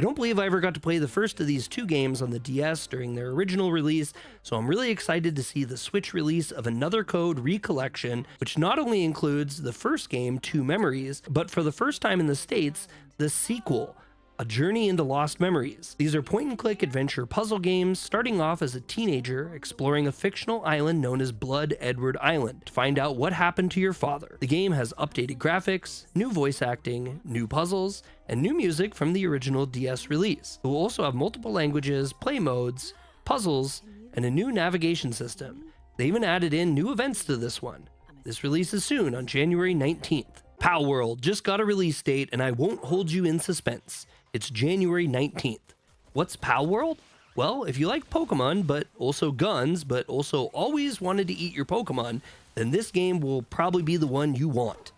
I don't believe I ever got to play the first of these two games on the DS during their original release, so I'm really excited to see the Switch release of another code, Recollection, which not only includes the first game, Two Memories, but for the first time in the States, the sequel, A Journey into Lost Memories. These are point-and-click adventure puzzle games, starting off as a teenager exploring a fictional island known as Blood Edward Island to find out what happened to your father. The game has updated graphics, new voice acting, new puzzles, and new music from the original DS release. It will also have multiple languages, play modes, puzzles, and a new navigation system. They even added in new events to this one. This releases soon on January 19th. Palworld just got a release date, and I won't hold you in suspense. It's January 19th. What's Palworld? Well, if you like Pokemon, but also guns, but also always wanted to eat your Pokemon, then this game will probably be the one you want.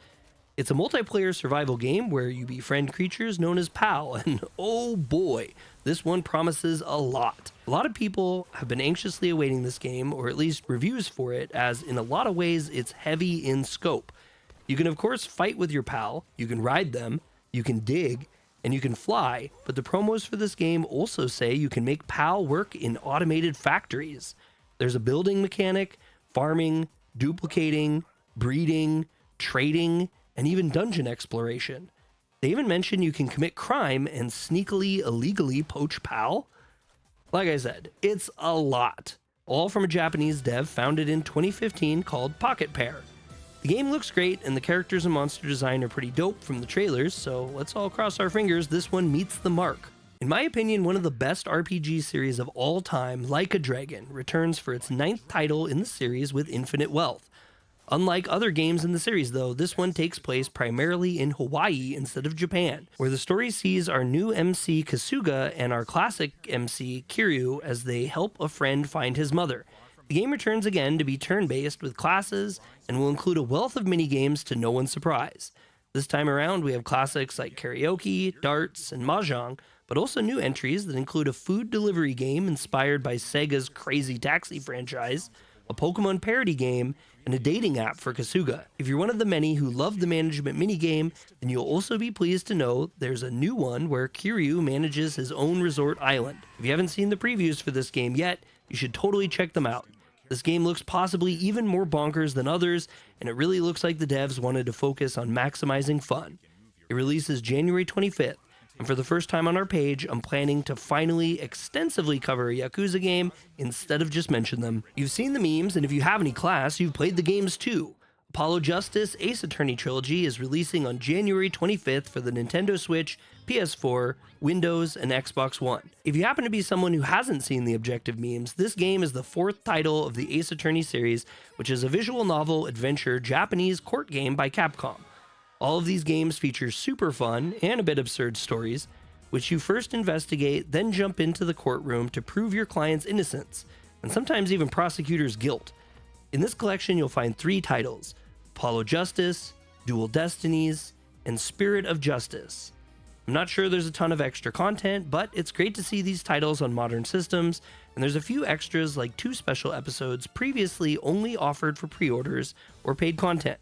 It's a multiplayer survival game where you befriend creatures known as Pal, and oh boy, this one promises a lot. A lot of people have been anxiously awaiting this game, or at least reviews for it, as in a lot of ways it's heavy in scope. You can of course fight with your Pal, you can ride them, you can dig, and you can fly, but the promos for this game also say you can make PAL work in automated factories. There's a building mechanic, farming, duplicating, breeding, trading, and even dungeon exploration. They even mention you can commit crime and sneakily, illegally poach PAL. Like I said, it's a lot. All from a Japanese dev founded in 2015 called Pocket Pair. The game looks great, and the characters and monster design are pretty dope from the trailers, so let's all cross our fingers this one meets the mark. In my opinion, one of the best RPG series of all time, Like a Dragon, returns for its 9th title in the series with Infinite Wealth. Unlike other games in the series though, this one takes place primarily in Hawaii instead of Japan, where the story sees our new MC Kasuga and our classic MC Kiryu as they help a friend find his mother. The game returns again to be turn-based with classes and will include a wealth of minigames to no one's surprise. This time around we have classics like karaoke, darts, and mahjong, but also new entries that include a food delivery game inspired by Sega's Crazy Taxi franchise, a Pokemon parody game, and a dating app for Kasuga. If you're one of the many who love the management minigame, then you'll also be pleased to know there's a new one where Kiryu manages his own resort island. If you haven't seen the previews for this game yet, you should totally check them out. This game looks possibly even more bonkers than others, and it really looks like the devs wanted to focus on maximizing fun. It releases January 25th, and for the first time on our page, I'm planning to finally extensively cover a Yakuza game instead of just mention them. You've seen the memes, and if you have any class, you've played the games too. Apollo Justice Ace Attorney Trilogy is releasing on January 25th for the Nintendo Switch, PS4, Windows, and Xbox One. If you happen to be someone who hasn't seen the objective memes, this game is the 4th title of the Ace Attorney series, which is a visual novel adventure Japanese court game by Capcom. All of these games feature super fun and a bit absurd stories, which you first investigate, then jump into the courtroom to prove your client's innocence, and sometimes even prosecutors' guilt. In this collection, you'll find 3 titles: Apollo Justice, Dual Destinies, and Spirit of Justice. I'm not sure there's a ton of extra content, but it's great to see these titles on modern systems, and there's a few extras like 2 special episodes previously only offered for pre-orders or paid content.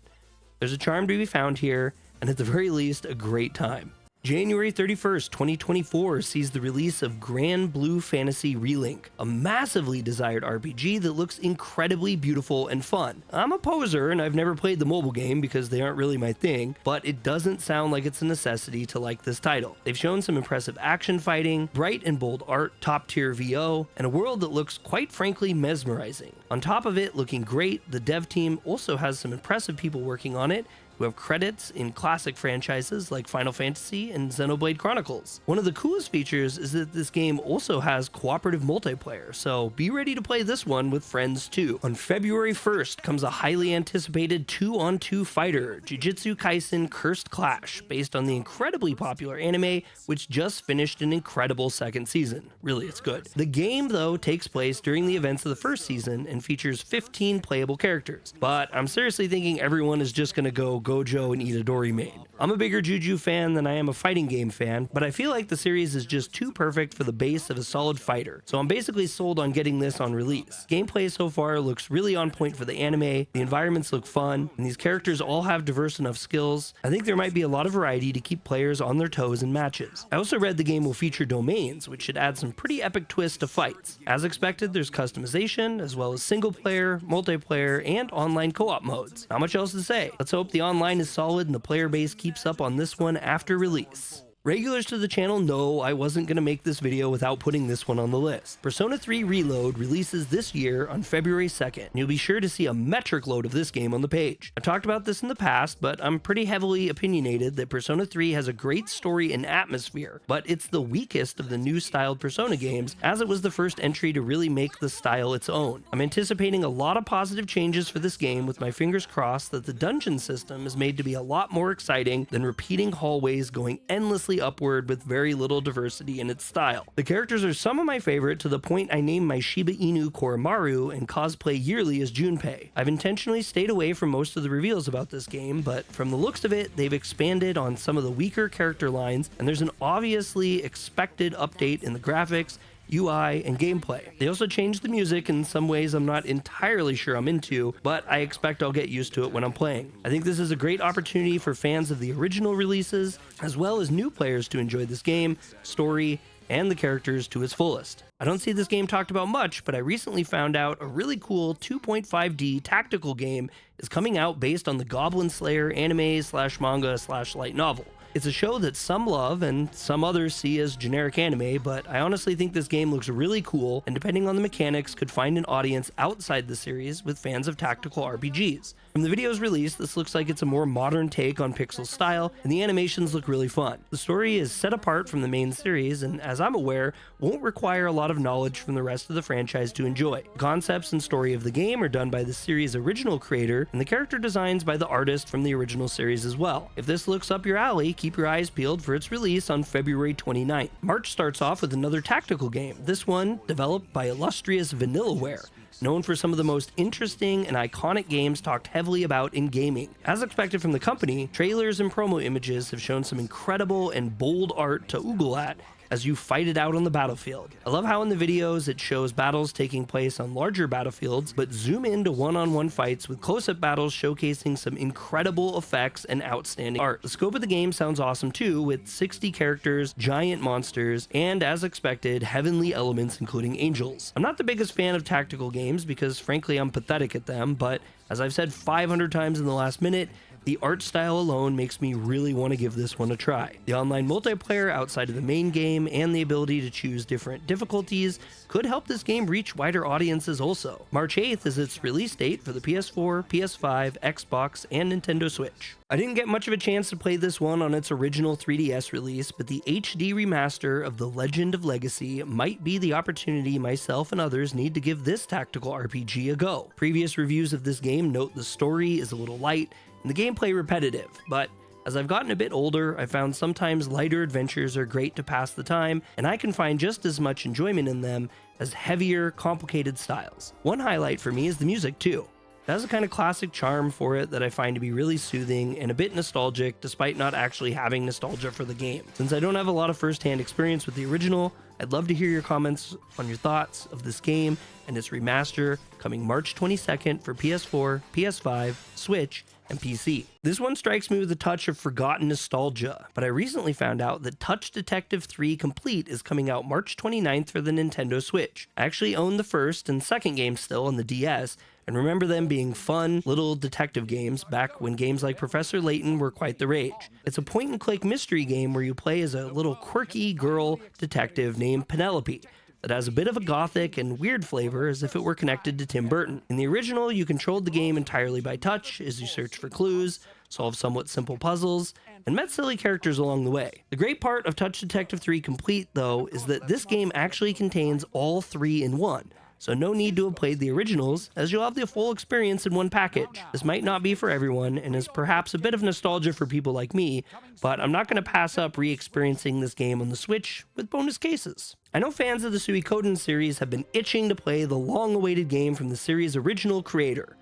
There's a charm to be found here, and at the very least, a great time. January 31st, 2024 sees the release of Granblue Fantasy Relink, a massively desired RPG that looks incredibly beautiful and fun. I'm a poser and I've never played the mobile game because they aren't really my thing, but it doesn't sound like it's a necessity to like this title. They've shown some impressive action fighting, bright and bold art, top tier VO, and a world that looks quite frankly mesmerizing. On top of it looking great, the dev team also has some impressive people working on it, who have credits in classic franchises like Final Fantasy and Xenoblade Chronicles. One of the coolest features is that this game also has cooperative multiplayer, so be ready to play this one with friends too. On February 1st comes a highly anticipated 2-on-2 fighter, Jujutsu Kaisen Cursed Clash, based on the incredibly popular anime, which just finished an incredible 2nd season. Really, it's good. The game, though, takes place during the events of the 1st season and features 15 playable characters, but I'm seriously thinking everyone is just gonna go Gojo and Itadori Maid. I'm a bigger Juju fan than I am a fighting game fan, but I feel like the series is just too perfect for the base of a solid fighter, so I'm basically sold on getting this on release. Gameplay so far looks really on point for the anime, the environments look fun, and these characters all have diverse enough skills. I think there might be a lot of variety to keep players on their toes in matches. I also read the game will feature domains, which should add some pretty epic twists to fights. As expected, there's customization, as well as single player, multiplayer, and online co-op modes. Not much else to say. Let's hope the online is solid and the player base keeps up on this one after release. Regulars to the channel know I wasn't going to make this video without putting this one on the list. Persona 3 Reload releases this year on February 2nd, and you'll be sure to see a metric load of this game on the page. I've talked about this in the past, but I'm pretty heavily opinionated that Persona 3 has a great story and atmosphere, but it's the weakest of the new styled Persona games, as it was the first entry to really make the style its own. I'm anticipating a lot of positive changes for this game, with my fingers crossed that the dungeon system is made to be a lot more exciting than repeating hallways going endlessly upward with very little diversity in its style. The characters are some of my favorite, to the point I named my Shiba Inu Koromaru and cosplay yearly as Junpei. I've intentionally stayed away from most of the reveals about this game, but from the looks of it, they've expanded on some of the weaker character lines, and there's an obviously expected update in the graphics, UI, and gameplay. They also changed the music in some ways I'm not entirely sure I'm into, but I expect I'll get used to it when I'm playing. I think this is a great opportunity for fans of the original releases, as well as new players, to enjoy this game, story, and the characters to its fullest. I don't see this game talked about much, but I recently found out a really cool 2.5D tactical game is coming out based on the Goblin Slayer anime/manga/light novel. It's a show that some love and some others see as generic anime, but I honestly think this game looks really cool, and depending on the mechanics, could find an audience outside the series with fans of tactical RPGs. From the video's release, this looks like it's a more modern take on pixel style, and the animations look really fun. The story is set apart from the main series, and as I'm aware, won't require a lot of knowledge from the rest of the franchise to enjoy. The concepts and story of the game are done by the series' original creator, and the character designs by the artist from the original series as well. If this looks up your alley, keep your eyes peeled for its release on February 29th. March starts off with another tactical game, this one developed by illustrious Vanillaware, known for some of the most interesting and iconic games talked heavily about in gaming. As expected from the company, trailers and promo images have shown some incredible and bold art to oogle at as you fight it out on the battlefield. I love how in the videos it shows battles taking place on larger battlefields, but zoom into one-on-one fights with close-up battles showcasing some incredible effects and outstanding art. The scope of the game sounds awesome too, with 60 characters, giant monsters, and as expected, heavenly elements including angels. I'm not the biggest fan of tactical games because frankly I'm pathetic at them, but as I've said 500 times in the last minute, the art style alone makes me really want to give this one a try. The online multiplayer outside of the main game and the ability to choose different difficulties could help this game reach wider audiences also. March 8th is its release date for the PS4, PS5, Xbox, and Nintendo Switch. I didn't get much of a chance to play this one on its original 3DS release, but the HD remaster of The Legend of Legacy might be the opportunity myself and others need to give this tactical RPG a go. Previous reviews of this game note the story is a little light, and the gameplay repetitive, but as I've gotten a bit older, I found sometimes lighter adventures are great to pass the time, and I can find just as much enjoyment in them as heavier, complicated styles. One highlight for me is the music too. It has a kind of classic charm for it that I find to be really soothing and a bit nostalgic, despite not actually having nostalgia for the game. Since I don't have a lot of first-hand experience with the original, I'd love to hear your comments on your thoughts of this game and its remaster coming March 22nd for PS4, PS5, Switch, and PC. This one strikes me with a touch of forgotten nostalgia, but I recently found out that Touch Detective 3 Complete is coming out March 29th for the Nintendo Switch. I actually own the first and second game still on the DS, and remember them being fun little detective games back when games like Professor Layton were quite the rage. It's a point-and-click mystery game where you play as a little quirky girl detective named Penelope that has a bit of a gothic and weird flavor as if it were connected to Tim Burton. In the original, you controlled the game entirely by touch as you searched for clues, solved somewhat simple puzzles, and met silly characters along the way. The great part of Touch Detective 3 Complete, though, is that this game actually contains all three in one, so no need to have played the originals, as you'll have the full experience in one package. This might not be for everyone, and is perhaps a bit of nostalgia for people like me, but I'm not going to pass up re-experiencing this game on the Switch with bonus cases. I know fans of the Suikoden series have been itching to play the long-awaited game from the series' original creator.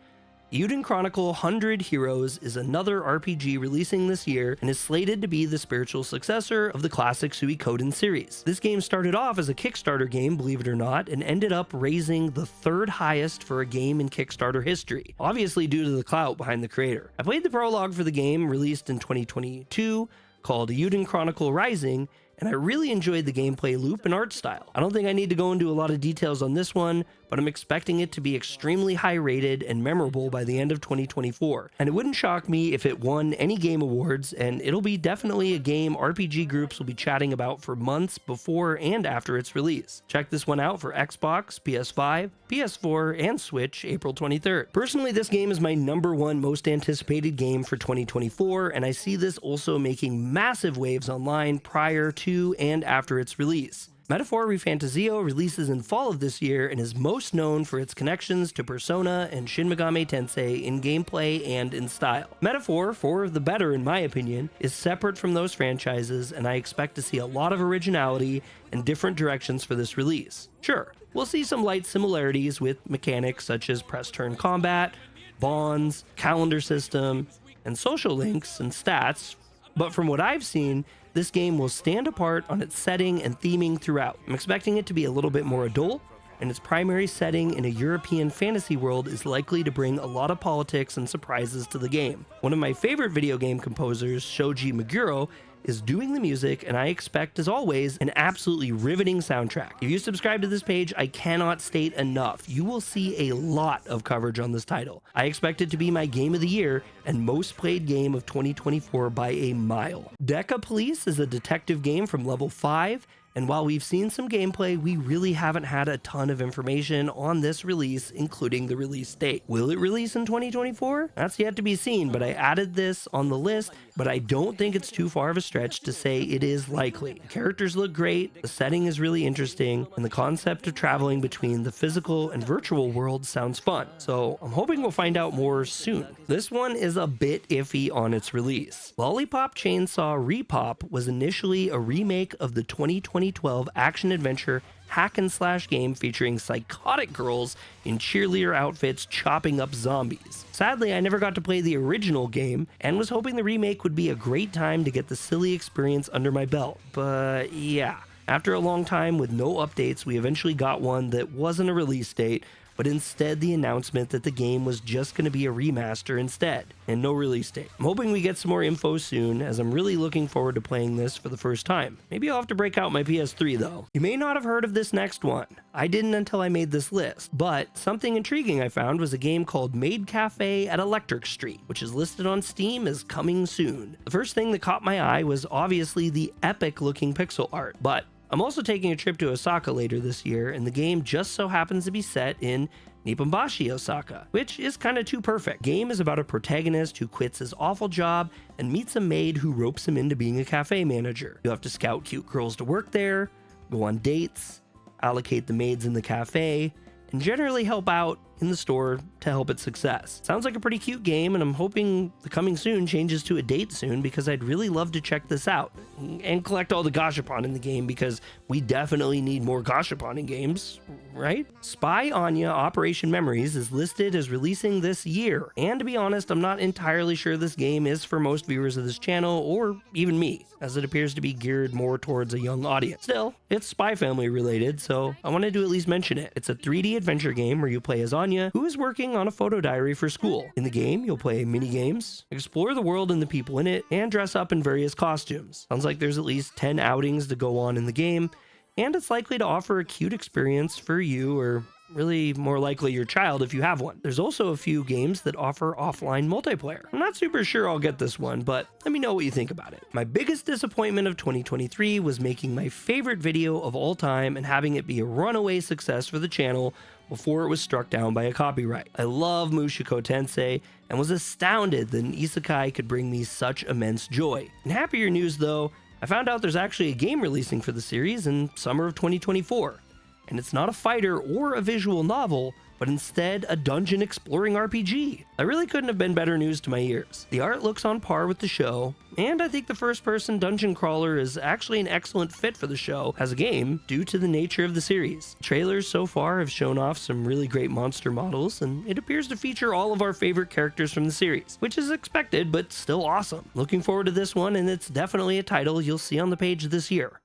Eiyuden Chronicle 100 Heroes is another RPG releasing this year and is slated to be the spiritual successor of the classic Suikoden series. This game started off as a Kickstarter game, believe it or not, and ended up raising the 3rd highest for a game in Kickstarter history, obviously due to the clout behind the creator. I played the prologue for the game, released in 2022, called Eiyuden Chronicle Rising, and I really enjoyed the gameplay loop and art style. I don't think I need to go into a lot of details on this one, but I'm expecting it to be extremely high rated and memorable by the end of 2024. And it wouldn't shock me if it won any game awards, and it'll be definitely a game RPG groups will be chatting about for months before and after its release. Check this one out for Xbox, PS5, PS4, and Switch April 23rd. Personally, this game is my #1 most anticipated game for 2024, and I see this also making massive waves online prior to and after its release. Metaphor REFANTAZIO releases in fall of this year and is most known for its connections to Persona and Shin Megami Tensei in gameplay and in style. Metaphor, for the better in my opinion, is separate from those franchises, and I expect to see a lot of originality and different directions for this release. Sure, we'll see some light similarities with mechanics such as press-turn combat, bonds, calendar system, and social links and stats, but from what I've seen, this game will stand apart on its setting and theming throughout. I'm expecting it to be a little bit more adult, and its primary setting in a European fantasy world is likely to bring a lot of politics and surprises to the game. One of my favorite video game composers, Shoji Meguro, is doing the music, and I expect, as always, an absolutely riveting soundtrack. If you subscribe to this page, I cannot state enough, you will see a lot of coverage on this title. I expect it to be my game of the year and most played game of 2024 by a mile. Decapolice is a detective game from level 5, and while we've seen some gameplay, we really haven't had a ton of information on this release, including the release date. Will it release in 2024? That's yet to be seen, but I added this on the list, but I don't think it's too far of a stretch to say it is likely. The characters look great, the setting is really interesting, and the concept of traveling between the physical and virtual worlds sounds fun, so I'm hoping we'll find out more soon. This one is a bit iffy on its release. Lollipop Chainsaw RePOP was initially a remake of the 2012 action-adventure hack-and-slash game featuring psychotic girls in cheerleader outfits chopping up zombies. Sadly, I never got to play the original game, and was hoping the remake would be a great time to get the silly experience under my belt, but yeah. After a long time with no updates, we eventually got one that wasn't a release date, but instead the announcement that the game was just going to be a remaster instead, and no release date. I'm hoping we get some more info soon, as I'm really looking forward to playing this for the first time. Maybe I'll have to break out my PS3 though. You may not have heard of this next one. I didn't until I made this list, but something intriguing I found was a game called Maid Cafe at Electric Street, which is listed on Steam as coming soon. The first thing that caught my eye was obviously the epic looking pixel art, but I'm also taking a trip to Osaka later this year, and the game just so happens to be set in Nipponbashi, Osaka, which is kinda too perfect. The game is about a protagonist who quits his awful job and meets a maid who ropes him into being a cafe manager. You have to scout cute girls to work there, go on dates, allocate the maids in the cafe, and generally help out in the store to help its success. Sounds like a pretty cute game, and I'm hoping the coming soon changes to a date soon, because I'd really love to check this out and collect all the gashapon in the game, because we definitely need more gashapon in games, right? Spy ANYA Operation Memories is listed as releasing this year, and to be honest, I'm not entirely sure this game is for most viewers of this channel, or even me, as it appears to be geared more towards a young audience. Still, it's Spy Family related, so I wanted to at least mention it. It's a 3D adventure game where you play as ANYA, who is working on a photo diary for school. In the game, you'll play mini games, explore the world and the people in it, and dress up in various costumes. Sounds like there's at least 10 outings to go on in the game, and it's likely to offer a cute experience for you, or really more likely your child if you have one. There's also a few games that offer offline multiplayer. I'm not super sure I'll get this one, but let me know what you think about it. My biggest disappointment of 2023 was making my favorite video of all time and having it be a runaway success for the channel before it was struck down by a copyright. I love Mushoku Tensei and was astounded that an isekai could bring me such immense joy. In happier news though, I found out there's actually a game releasing for the series in summer of 2024. And it's not a fighter or a visual novel, but instead a dungeon exploring RPG. That really couldn't have been better news to my ears. The art looks on par with the show, and I think the first-person dungeon crawler is actually an excellent fit for the show as a game due to the nature of the series. Trailers so far have shown off some really great monster models, and it appears to feature all of our favorite characters from the series, which is expected but still awesome. Looking forward to this one, and it's definitely a title you'll see on the page this year.